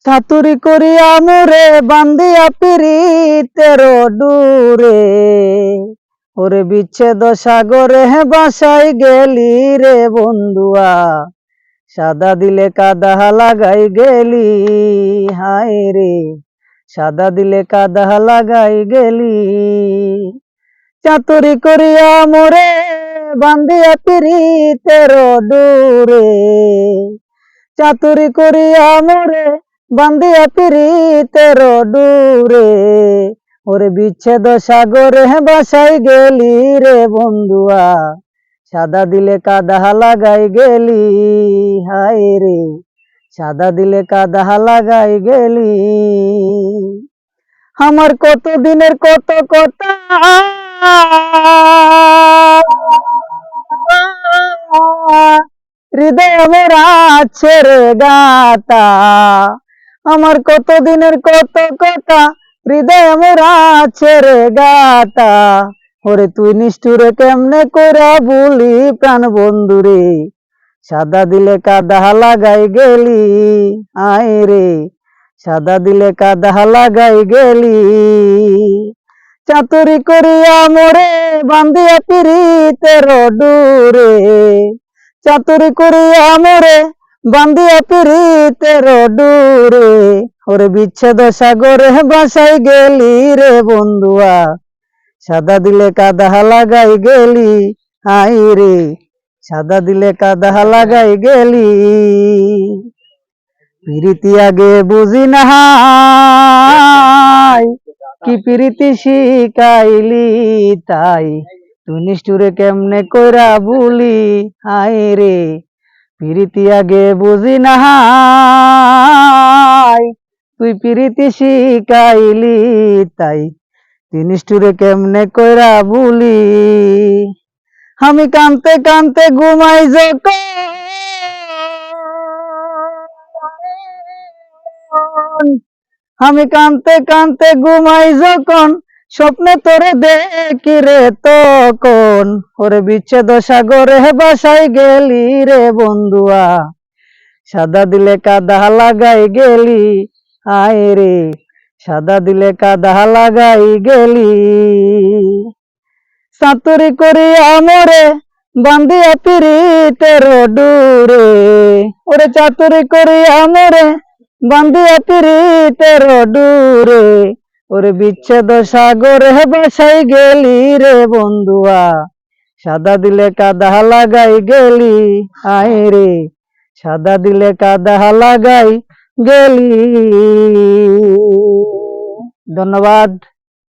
চাতুরি করিয়া মোরে বান্ধিয়া পিরিতের ডুরে, ওরে বিচ্ছেদ সাগরে বাসাই গেলি রে বন্ধুয়া, সাদা দিলে কাদা লাগাই গেলি, হায় রে সাদা দিলে কাদা লাগাই গেলি। চাতুরি করিয়া মোরে বান্ধিয়া পিরিতের ডুরে, চাতুরি করিয়া মোরে বান্ধিয়া পিরিতের ডুরে, ওরে বিচ্ছেদ সাগরে বাসাই গেলি রে বন্ধুয়া, সাদা দিলে কাদা লাগাই গেলি, হায় রে সাদা দিলে কাদা লাগাই গেলি। আমার কত দিনের কত কথা হৃদয় মোরা ছেড়ে গাতা, আমার কত দিনের কত কথা হৃদয় মোরা ছেড়ে গাতা, ওরে তুই নিষ্ঠুরে কেমনে কইরা বলি প্রাণ বন্ধুরে, সাদা দিলে কাদা লাগাই গেলি, আয় রে সাদা দিলে কাদা লাগাই গেলি। চাতুরি করিয়া মোরে বান্ধিয়া পিরিতের ডুরে, চাতুরি করিয়া মোরে বান্ধিয়া পিরিতের ডুরে, ওরে বিচ্ছেদ সাগরে বাসাই গেলি রে বন্ধুয়া, সাদা দিলে কাদা লাগাই গেলি, হায় রে সাদা দিলে কাদা লাগাই গেলি। প্রীতি আগে বুঝি নাই, কি প্রীতি শিখাইলি তাই, তুই নিষ্ঠুরে কেমনে কইরা বলি, হায় রে প্রীতি আগে বুঝি নাই, তুই প্রীতি শিখাইলি তাই, তুই নিষ্ঠুরে কেমনে কইরা বলি। আমি কানতে কানতে ঘুমাই যখন, আমি কানতে কানতে ঘুমাই যখন, স্বপ্নে তোরে দেখি রে তখন, ওরে বিচ্ছেদ সাগরে বাসাই গেলি রে বন্ধুয়া, সাদা দিলে কাদা লাগাই গেলি, আয় রে সাদা দিলে কাদা লাগাই গেলি। চাতুরি করিয়া মোরে বান্ধিয়া পিরিতের ডুরে, ওরে চাতুরি করিয়া মোরে বান্ধিয়া পিরিতের ডুরে, ওরে বিচ্ছেদ সাগরে বাসাই গেলি রে বন্ধুয়া, সাদা দিলে কাদা লাগাই গেলি, আয় রে সাদা দিলে কাদা লাগাই গেলি। ধন্যবাদ।